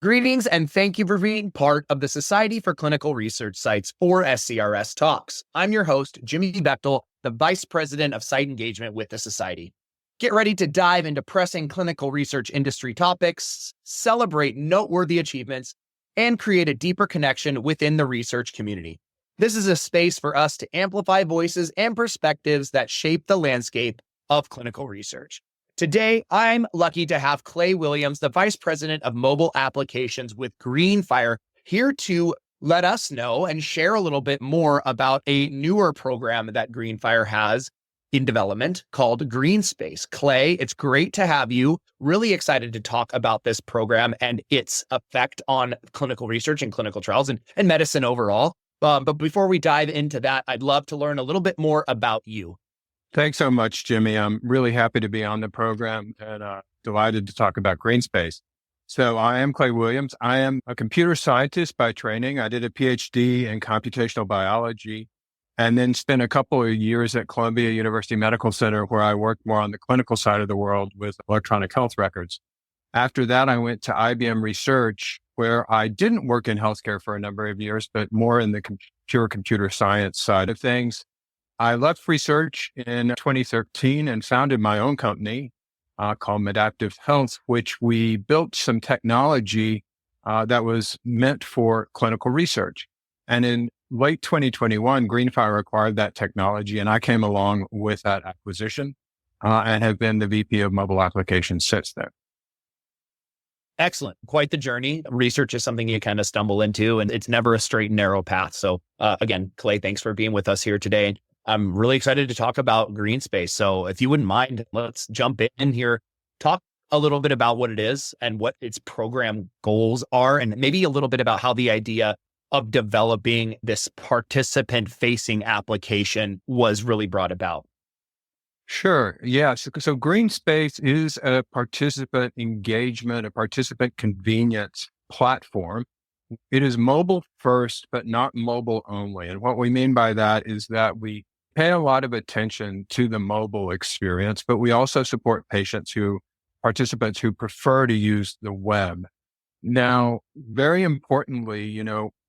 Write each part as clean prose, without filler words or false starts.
Greetings and thank you for being part of the Society for Clinical Research Sites, or SCRS Talks. I'm your host, Jimmy Bechtel, the Vice President of Site Engagement with the Society. Get ready to dive into pressing clinical research industry topics, celebrate noteworthy achievements, and create a deeper connection within the research community. This is a space for us to amplify voices and perspectives that shape the landscape of clinical research. Today, I'm lucky to have Clay Williams, the Vice President of Mobile Applications with Greenfire, here to let us know and share a little bit more about a newer program that Greenfire has in development called GreenSpace. Clay, it's great to have you. Really excited to talk about this program and its effect on clinical research and clinical trials and medicine overall. But before we dive into that, I'd love to learn a little bit more about you. Thanks so much, Jimmy. I'm really happy to be on the program and delighted to talk about GreenSpace. So I am Clay Williams. I am a computer scientist by training. I did a PhD in computational biology and then spent a couple of years at Columbia University Medical Center, where I worked more on the clinical side of the world with electronic health records. After that, I went to IBM Research, where I didn't work in healthcare for a number of years, but more in the pure computer science side of things. I left research in 2013 and founded my own company called Medaptive Health, which we built some technology that was meant for clinical research. And in late 2021, Greenfire acquired that technology, and I came along with that acquisition and have been the VP of Mobile Applications since then. Excellent. Quite the journey. Research is something you kind of stumble into, and it's never a straight and narrow path. So again, Clay, thanks for being with us here today. I'm really excited to talk about GreenSpace. So if you wouldn't mind, let's jump in here, talk a little bit about what it is and what its program goals are, and maybe a little bit about how the idea of developing this participant-facing application was really brought about. Sure. Yeah. So GreenSpace is a participant engagement, a participant convenience platform. It is mobile first, but not mobile only. And what we mean by that is that we pay a lot of attention to the mobile experience, but we also support participants who prefer to use the web. Now, very importantly,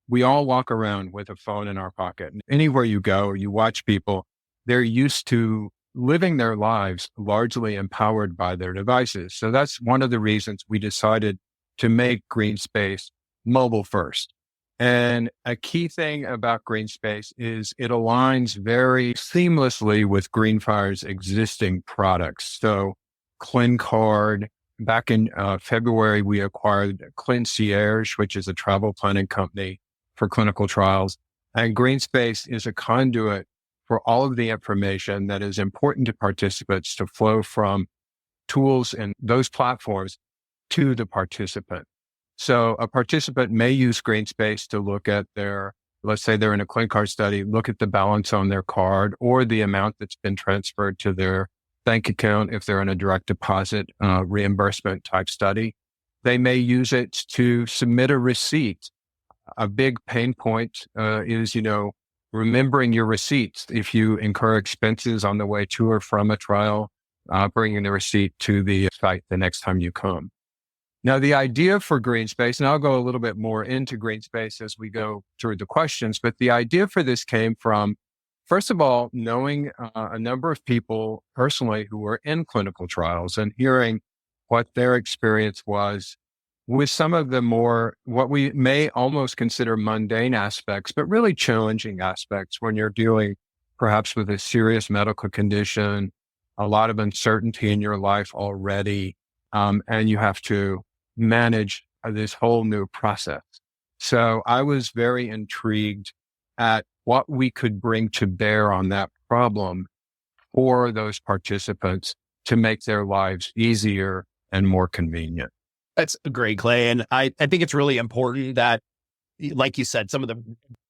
we all walk around with a phone in our pocket. Anywhere you go or you watch people, they're used to living their lives largely empowered by their devices. So that's one of the reasons we decided to make GreenSpace mobile first. And a key thing about GreenSpace is it aligns very seamlessly with Greenfire's existing products. So ClinCard, back in February, we acquired ClinCierge, which is a travel planning company for clinical trials. And GreenSpace is a conduit for all of the information that is important to participants to flow from tools and those platforms to the participant. So a participant may use GreenSpace to look at let's say they're in a ClinCard study, look at the balance on their card or the amount that's been transferred to their bank account if they're in a direct deposit reimbursement type study. They may use it to submit a receipt. A big pain point is, remembering your receipts. If you incur expenses on the way to or from a trial, bringing the receipt to the site the next time you come. Now, the idea for GreenSpace, and I'll go a little bit more into GreenSpace as we go through the questions, but the idea for this came from, first of all, knowing a number of people personally who were in clinical trials and hearing what their experience was with some of the more, what we may almost consider mundane aspects, but really challenging aspects when you're dealing perhaps with a serious medical condition, a lot of uncertainty in your life already, and you have to manage this whole new process. So I was very intrigued at what we could bring to bear on that problem for those participants to make their lives easier and more convenient. That's great, Clay. And I think it's really important that, like you said, some of the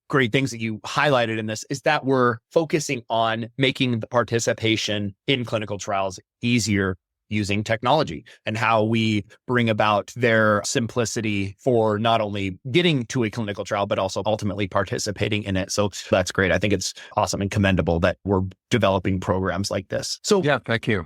great things that you highlighted in this is that we're focusing on making the participation in clinical trials easier using technology and how we bring about their simplicity for not only getting to a clinical trial, but also ultimately participating in it. So that's great. I think it's awesome and commendable that we're developing programs like this. So yeah, thank you.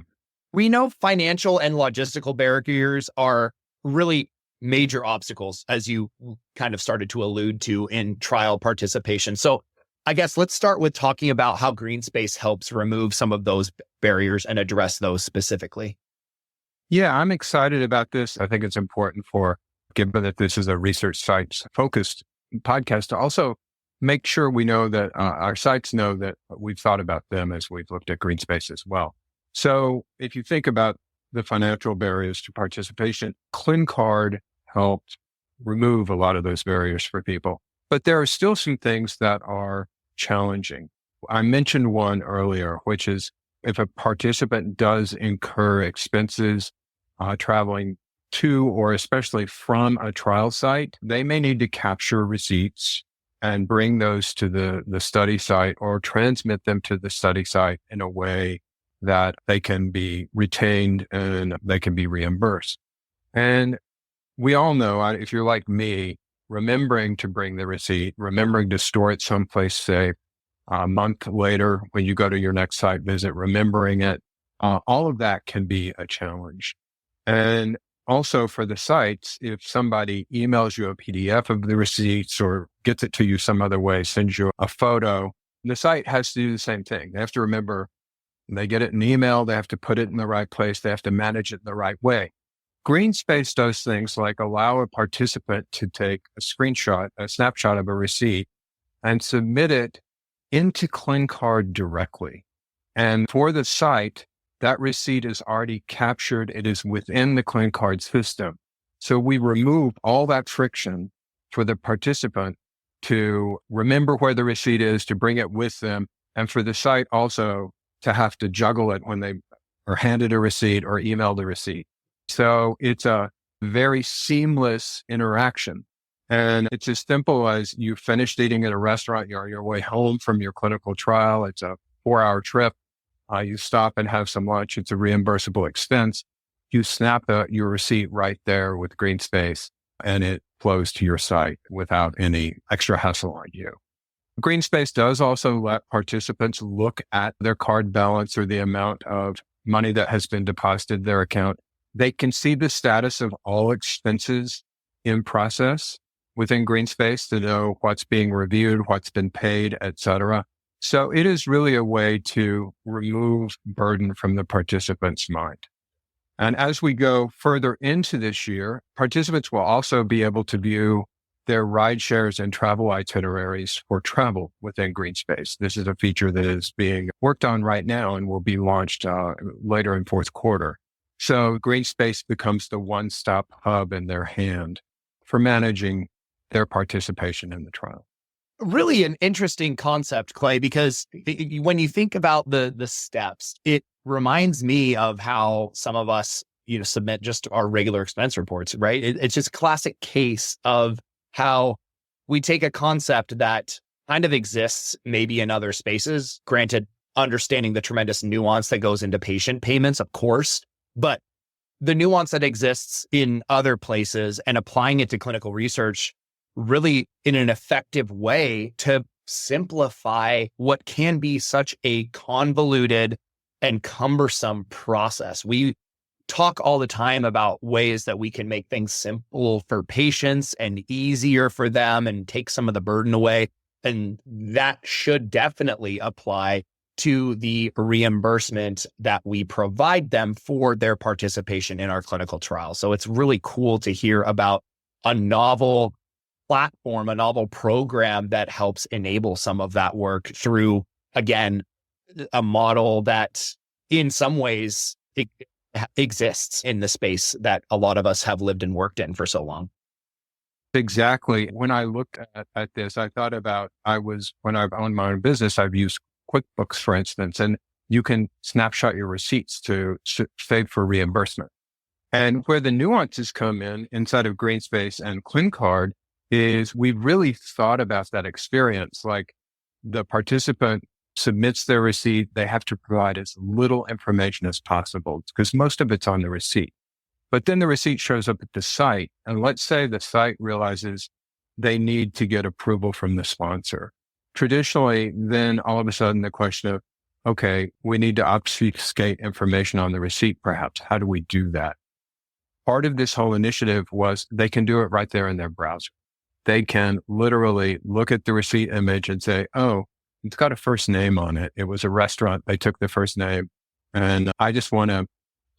We know financial and logistical barriers are really major obstacles, as you kind of started to allude to in trial participation. So I guess let's start with talking about how GreenSpace helps remove some of those barriers and address those specifically. Yeah, I'm excited about this. I think it's important given that this is a research sites focused podcast, to also make sure we know that our sites know that we've thought about them as we've looked at GreenSpace as well. So if you think about the financial barriers to participation, ClinCard helped remove a lot of those barriers for people. But there are still some things that are challenging. I mentioned one earlier, which is if a participant does incur expenses traveling to or especially from a trial site, they may need to capture receipts and bring those to the study site or transmit them to the study site in a way that they can be retained and they can be reimbursed. And we all know, if you're like me, remembering to bring the receipt, remembering to store it someplace safe, a month later when you go to your next site visit, remembering it, all of that can be a challenge. And also for the sites, if somebody emails you a PDF of the receipts or gets it to you some other way, sends you a photo, the site has to do the same thing. They have to remember, they get it in email, they have to put it in the right place, they have to manage it in the right way. GreenSpace does things like allow a participant to take a snapshot of a receipt and submit it into ClinCard directly. And for the site, that receipt is already captured. It is within the ClinCard system. So we remove all that friction for the participant to remember where the receipt is, to bring it with them, and for the site also to have to juggle it when they are handed a receipt or emailed a receipt. So it's a very seamless interaction. And it's as simple as you finished eating at a restaurant, you're on your way home from your clinical trial. It's a 4-hour trip. You stop and have some lunch. It's a reimbursable expense. You snap your receipt right there with GreenSpace and it flows to your site without any extra hassle on you. GreenSpace does also let participants look at their card balance or the amount of money that has been deposited in their account. They can see the status of all expenses in process within GreenSpace to know what's being reviewed, what's been paid, et cetera. So it is really a way to remove burden from the participant's mind. And as we go further into this year, participants will also be able to view their ride shares and travel itineraries for travel within GreenSpace. This is a feature that is being worked on right now and will be launched later in fourth quarter. So GreenSpace becomes the one-stop hub in their hand for managing their participation in the trial. Really an interesting concept, Clay, because when you think about the steps, it reminds me of how some of us, submit just our regular expense reports, right? It's just a classic case of how we take a concept that kind of exists maybe in other spaces, granted, understanding the tremendous nuance that goes into patient payments, of course, but the nuance that exists in other places and applying it to clinical research really in an effective way to simplify what can be such a convoluted and cumbersome process. We talk all the time about ways that we can make things simple for patients and easier for them and take some of the burden away. And that should definitely apply to the reimbursement that we provide them for their participation in our clinical trial. So it's really cool to hear about a novel platform, a novel program that helps enable some of that work through, again, a model that in some ways exists in the space that a lot of us have lived and worked in for so long. Exactly. When I looked at this, I thought about, when I've owned my own business, I've used QuickBooks, for instance, and you can snapshot your receipts to save for reimbursement. And where the nuances come in inside of GreenSpace and ClinCard is we've really thought about that experience. Like the participant submits their receipt, they have to provide as little information as possible because most of it's on the receipt. But then the receipt shows up at the site. And let's say the site realizes they need to get approval from the sponsor. Traditionally, then all of a sudden the question of, okay, we need to obfuscate information on the receipt, perhaps. How do we do that? part of this whole initiative was they can do it right there in their browser. They can literally look at the receipt image and say, oh, it's got a first name on it. It was a restaurant. They took the first name, and I just want to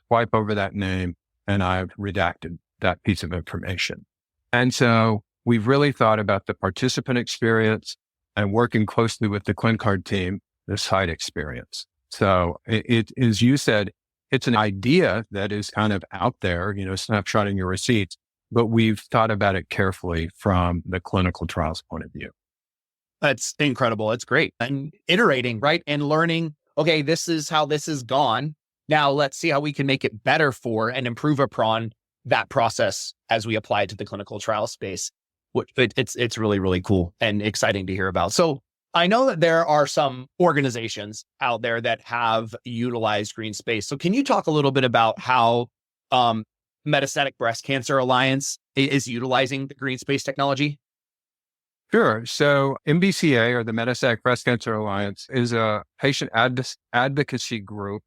swipe over that name, and I've redacted that piece of information. And so we've really thought about the participant experience and working closely with the ClinCard team, the site experience. So it, as you said, it's an idea that is kind of out there, snapshotting your receipts, but we've thought about it carefully from the clinical trials point of view. That's incredible. It's great. And iterating, right? And learning, okay, this is how this has gone. Now let's see how we can make it better for and improve upon that process as we apply it to the clinical trial space. It's really, really cool and exciting to hear about. So I know that there are some organizations out there that have utilized GreenSpace. So can you talk a little bit about how Metastatic Breast Cancer Alliance is utilizing the GreenSpace technology? Sure. So MBCA, or the Metastatic Breast Cancer Alliance, is a patient advocacy group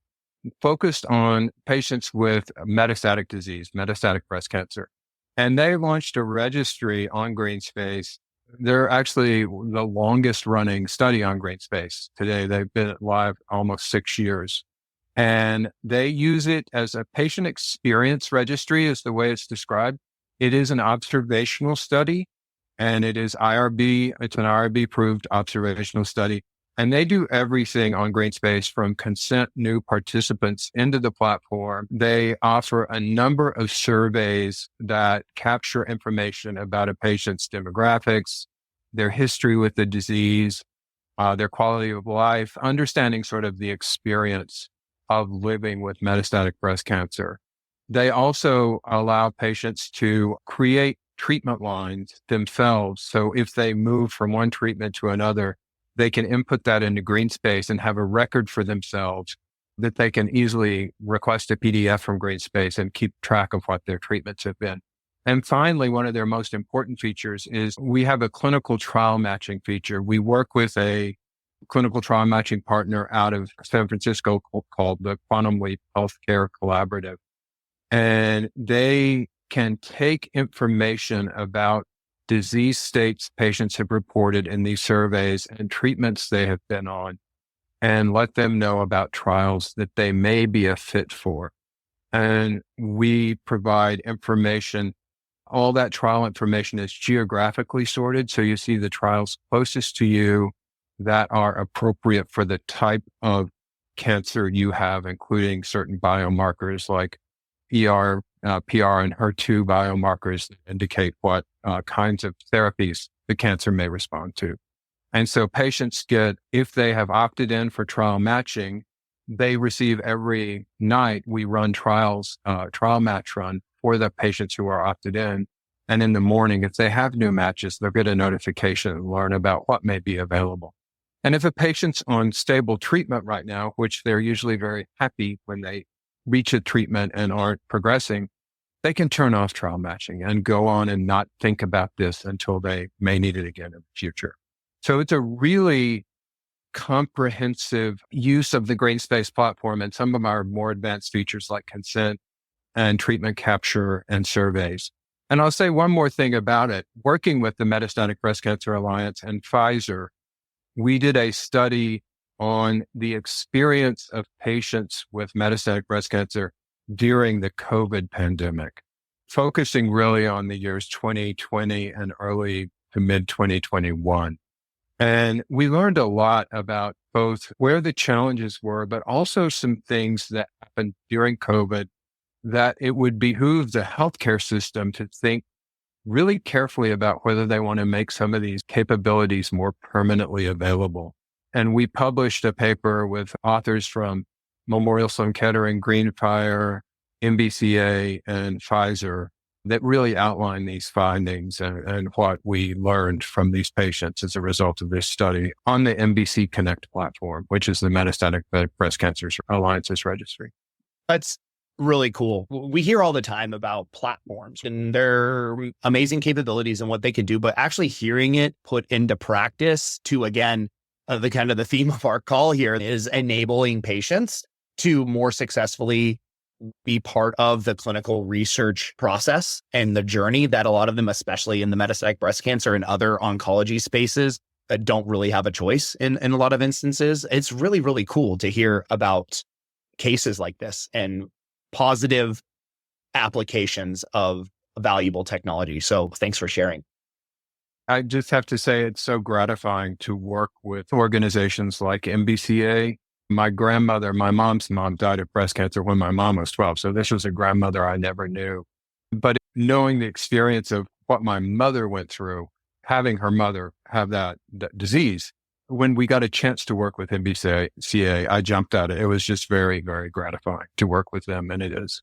focused on patients with metastatic disease, metastatic breast cancer. And they launched a registry on GreenSpace. They're actually the longest running study on GreenSpace today. They've been live almost 6 years. And they use it as a patient experience registry, is the way it's described. It is an observational study, and it is IRB. It's an IRB approved observational study. And they do everything on GreenSpace from consent new participants into the platform. They offer a number of surveys that capture information about a patient's demographics, their history with the disease, their quality of life, understanding sort of the experience of living with metastatic breast cancer. They also allow patients to create treatment lines themselves. So if they move from one treatment to another, they can input that into GreenSpace and have a record for themselves that they can easily request a PDF from GreenSpace and keep track of what their treatments have been. And finally, one of their most important features is we have a clinical trial matching feature. We work with a clinical trial matching partner out of San Francisco called the Quantum Leap Healthcare Collaborative. And they can take information about disease states patients have reported in these surveys and treatments they have been on, and let them know about trials that they may be a fit for. And we provide information. All that trial information is geographically sorted. So you see the trials closest to you that are appropriate for the type of cancer you have, including certain biomarkers like ER, PR, and HER2 biomarkers that indicate what kinds of therapies the cancer may respond to. And so patients get, if they have opted in for trial matching, they receive every night, we run trial match run for the patients who are opted in. And in the morning, if they have new matches, they'll get a notification and learn about what may be available. And if a patient's on stable treatment right now, which they're usually very happy when they reach a treatment and aren't progressing, they can turn off trial matching and go on and not think about this until they may need it again in the future. So it's a really comprehensive use of the GreenSpace platform and some of our more advanced features like consent and treatment capture and surveys. And I'll say one more thing about it. Working with the Metastatic Breast Cancer Alliance and Pfizer, we did a study on the experience of patients with metastatic breast cancer during the COVID pandemic, focusing really on the years 2020 and early to mid 2021. And we learned a lot about both where the challenges were, but also some things that happened during COVID that it would behoove the healthcare system to think really carefully about whether they want to make some of these capabilities more permanently available. And we published a paper with authors from Memorial Sloan Kettering, Greenfire, MBCA, and Pfizer that really outline these findings and what we learned from these patients as a result of this study on the MBC Connect platform, which is the Metastatic Breast Cancer Alliance's registry. That's really cool. We hear all the time about platforms and their amazing capabilities and what they can do, but actually hearing it put into practice to, again, the theme of our call here is enabling patients to more successfully be part of the clinical research process and the journey that a lot of them, especially in the metastatic breast cancer and other oncology spaces, don't really have a choice in a lot of instances. It's really, really cool to hear about cases like this and positive applications of valuable technology. So thanks for sharing. I just have to say it's so gratifying to work with organizations like MBCA. My grandmother, my mom's mom, died of breast cancer when my mom was 12. So this was a grandmother I never knew. But knowing the experience of what my mother went through, having her mother have that disease, when we got a chance to work with MBCA, I jumped at it. It was just very, very gratifying to work with them. And it is.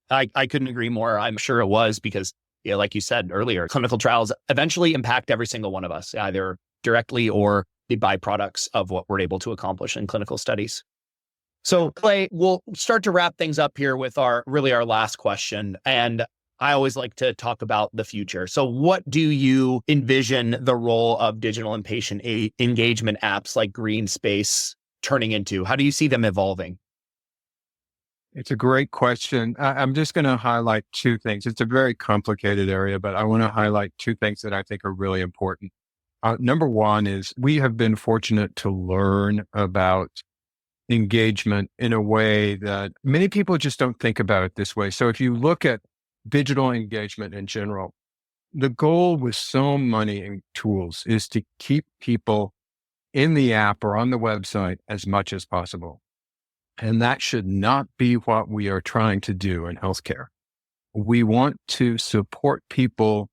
I couldn't agree more. I'm sure it was because, like you said earlier, clinical trials eventually impact every single one of us, either directly or the byproducts of what we're able to accomplish in clinical studies. So Clay, we'll start to wrap things up here with our last question. And I always like to talk about the future. So what do you envision the role of digital and patient engagement apps like GreenSpace turning into? How do you see them evolving? It's a great question. I'm just going to highlight two things. It's a very complicated area, but I want to highlight two things that I think are really important. Number one is we have been fortunate to learn about engagement in a way that many people just don't think about it this way. So if you look at digital engagement in general, the goal with so many tools is to keep people in the app or on the website as much as possible. And that should not be what we are trying to do in healthcare. We want to support people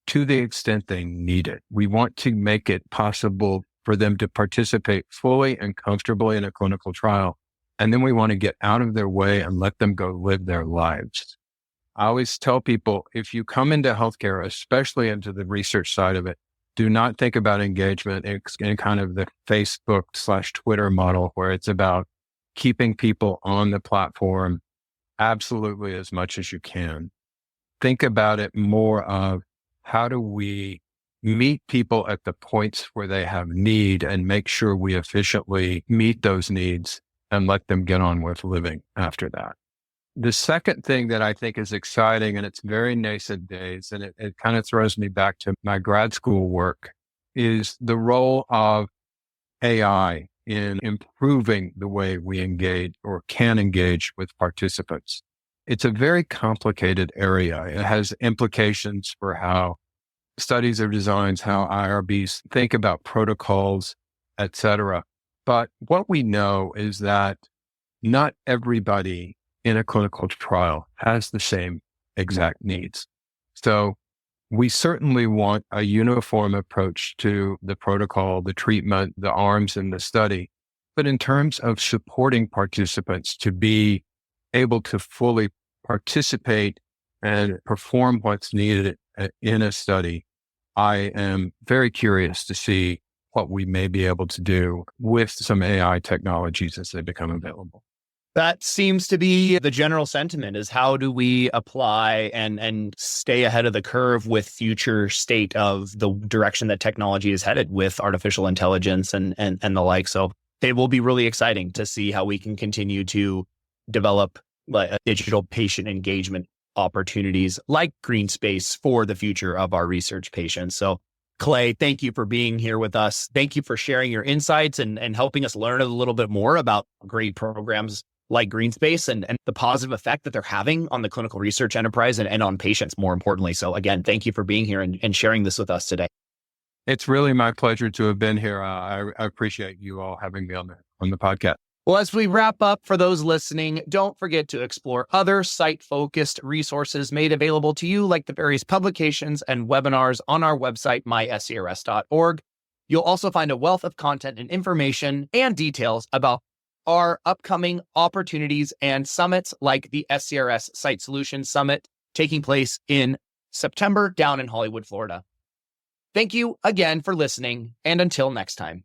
to the extent they need it. We want to make it possible for them to participate fully and comfortably in a clinical trial. And then we want to get out of their way and let them go live their lives. I always tell people, if you come into healthcare, especially into the research side of it, do not think about engagement in kind of the Facebook/Twitter model where it's about keeping people on the platform absolutely as much as you can. Think about it more of how do we meet people at the points where they have need and make sure we efficiently meet those needs and let them get on with living after that. The second thing that I think is exciting, and it's very nascent days, and it kind of throws me back to my grad school work, is the role of AI in improving the way we engage or can engage with participants. It's a very complicated area. It has implications for how studies are designed, how IRBs think about protocols, et cetera. But what we know is that not everybody in a clinical trial has the same exact needs. So we certainly want a uniform approach to the protocol, the treatment, the arms in the study. But in terms of supporting participants to be able to fully participate and perform what's needed in a study, I am very curious to see what we may be able to do with some AI technologies as they become available. That seems to be the general sentiment, is how do we apply and stay ahead of the curve with future state of the direction that technology is headed with artificial intelligence and the like. So it will be really exciting to see how we can continue to develop digital patient engagement opportunities like GreenSpace for the future of our research patients. So Clay, thank you for being here with us. Thank you for sharing your insights and helping us learn a little bit more about great programs like GreenSpace and the positive effect that they're having on the clinical research enterprise and on patients, more importantly. So again, thank you for being here and sharing this with us today. It's really my pleasure to have been here. I appreciate you all having me on the podcast. Well, as we wrap up, for those listening, don't forget to explore other site-focused resources made available to you, like the various publications and webinars on our website, myscrs.org. You'll also find a wealth of content and information and details about our upcoming opportunities and summits like the SCRS Site Solutions Summit taking place in September down in Hollywood, Florida. Thank you again for listening, and until next time.